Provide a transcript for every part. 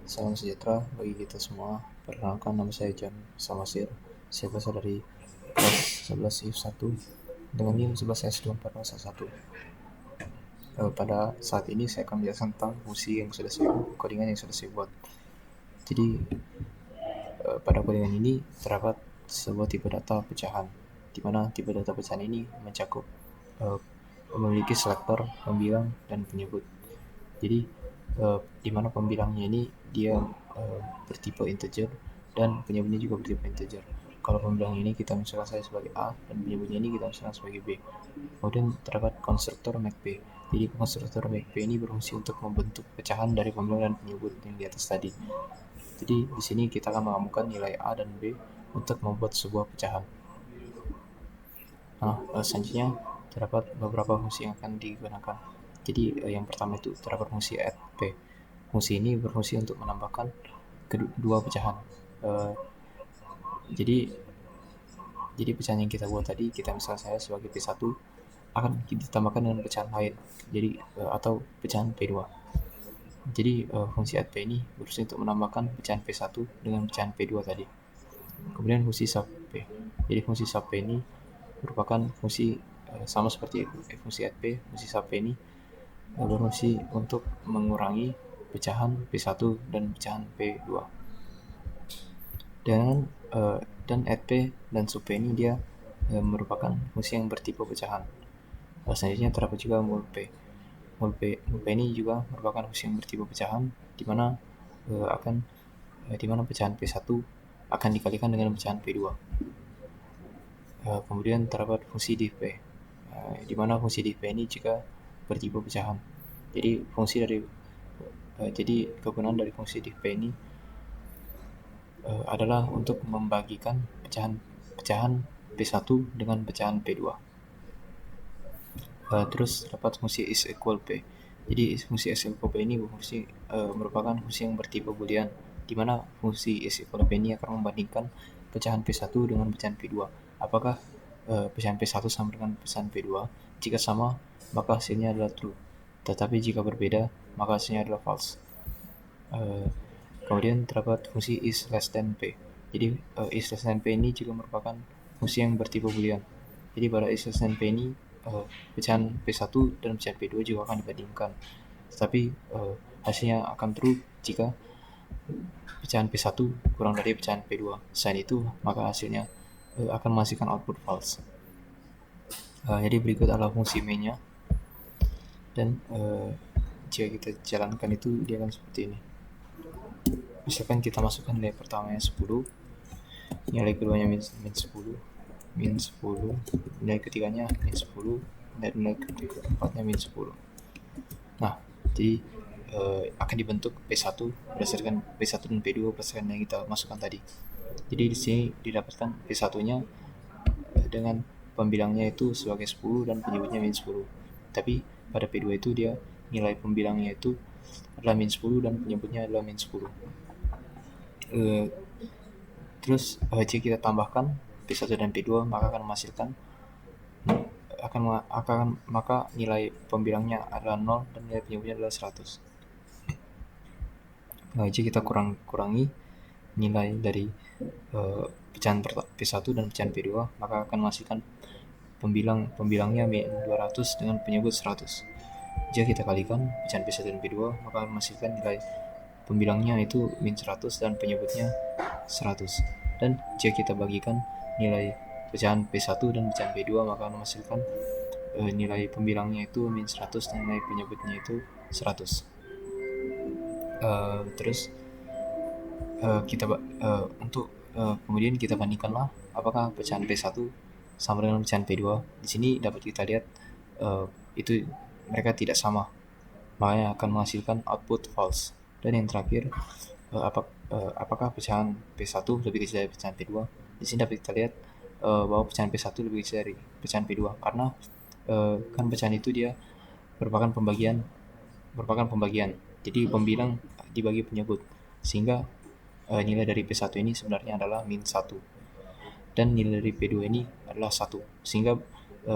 Salam sejahtera bagi kita semua. Perkenalkan, nama saya Jan Samasir. Saya berasal dari kelas 11 IF 1 dengan NIM 11S2411. Pada saat ini saya akan menjelaskan tentang fungsi yang sudah saya buat, codingan yang sudah saya buat. Jadi pada codingan ini terdapat sebuah tipe data pecahan, di mana tipe data pecahan ini mencakup memiliki selektor, pembilang, dan penyebut. Jadi di mana pembilangnya ini dia bertipe integer dan penyebutnya juga bertipe integer. Kalau pembilang ini kita misalkan saya sebagai A dan penyebutnya ini kita misalkan sebagai B. Kemudian terdapat konstruktor make P. Jadi konstruktor make P ini berfungsi untuk membentuk pecahan dari pembilang dan penyebut yang di atas tadi. Jadi di sini kita akan mengamukan nilai A dan B untuk membuat sebuah pecahan. Nah, selanjutnya terdapat beberapa fungsi yang akan digunakan. Jadi yang pertama itu terdapat fungsi add P. Fungsi ini berfungsi untuk menambahkan kedua pecahan. Jadi pecahan yang kita buat tadi, kita misalnya saya sebagai P1 akan ditambahkan dengan pecahan lain. Jadi atau pecahan P2. Jadi fungsi add P ini berfungsi untuk menambahkan pecahan P1 dengan pecahan P2 tadi. Kemudian fungsi sub P. Jadi fungsi sub P ini merupakan fungsi sama seperti fungsi add P. Fungsi sub P ini berfungsi untuk mengurangi pecahan P1 dan pecahan P2. Dan add P dan sub P ini dia merupakan fungsi yang bertipe pecahan. Selanjutnya terdapat juga mul P. Mul P ini juga merupakan fungsi yang bertipe pecahan, di mana pecahan P1 akan dikalikan dengan pecahan P2. Kemudian terdapat fungsi div P, di mana fungsi div P ini juga bertipe pecahan. Jadi kegunaan dari fungsi div P ini adalah untuk membagikan pecahan P1 dengan pecahan P2. Terus terdapat fungsi is equal P. Jadi fungsi is equal P ini merupakan fungsi yang bertipe boolean, di mana fungsi is equal P ini akan membandingkan pecahan P1 dengan pecahan P2. Apakah pecahan P1 sama dengan pecahan P2? Jika sama, maka hasilnya adalah true. Tetapi jika berbeda, maka hasilnya adalah false. Kemudian terdapat fungsi is less than P. Jadi is less than P ini juga merupakan fungsi yang bertipe boolean. Jadi pada is less than P ini pecahan P1 dan pecahan P2 juga akan dibandingkan. Tetapi hasilnya akan true jika pecahan P1 kurang dari pecahan P2. Selain itu, maka hasilnya akan menghasilkan output false. Jadi berikut adalah fungsi main-nya. Dan jika kita jalankan itu, dia akan seperti ini. Misalkan kita masukkan nilai pertamanya 10, nilai keduanya min 10, nilai ketiganya min 10, dan nilai keempatnya min 10. Nah, jadi akan dibentuk P1 berdasarkan P1 dan P2 berdasarkan yang kita masukkan tadi. Jadi di sini didapatkan P1-nya dengan pembilangnya itu sebagai 10 dan penyebutnya min 10. Tapi pada P2 itu dia nilai pembilangnya itu adalah min 10 dan penyebutnya adalah min 10. Terus jika kita tambahkan P1 dan P2 maka akan menghasilkan maka nilai pembilangnya adalah 0 dan nilai penyebutnya adalah 100. Jika kita kurangi nilai dari pecahan P1 dan pecahan P2 maka akan menghasilkan pembilangnya min 200 dengan penyebut 100. Jika kita kalikan pecahan P1 dan P2 maka akan menghasilkan nilai pembilangnya itu min 100 dan penyebutnya 100. Dan jika kita bagikan nilai pecahan P1 dan pecahan P2 maka akan menghasilkan nilai pembilangnya itu min 100 dan nilai penyebutnya itu 100. Terus kemudian kita bandingkanlah apakah pecahan P1 sama dengan pecahan P2. Di sini dapat kita lihat itu mereka tidak sama, makanya akan menghasilkan output false. Dan yang terakhir, apakah pecahan P1 lebih kecil dari pecahan P2? Di sini dapat kita lihat bahwa pecahan P1 lebih kecil dari pecahan P2 karena kan pecahan itu dia merupakan pembagian. Jadi pembilang dibagi penyebut, sehingga nilai dari P1 ini sebenarnya adalah min 1 dan nilai dari P2 ini adalah 1, sehingga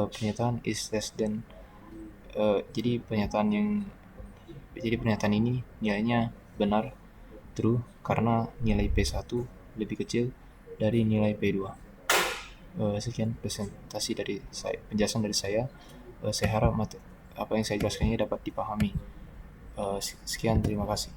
pernyataan is less than jadi pernyataan ini nilainya benar true karena nilai P1 lebih kecil dari nilai P2. Sekian presentasi dari saya, penjelasan dari saya. Saya harap apa yang saya jelaskan ini dapat dipahami. Sekian, terima kasih.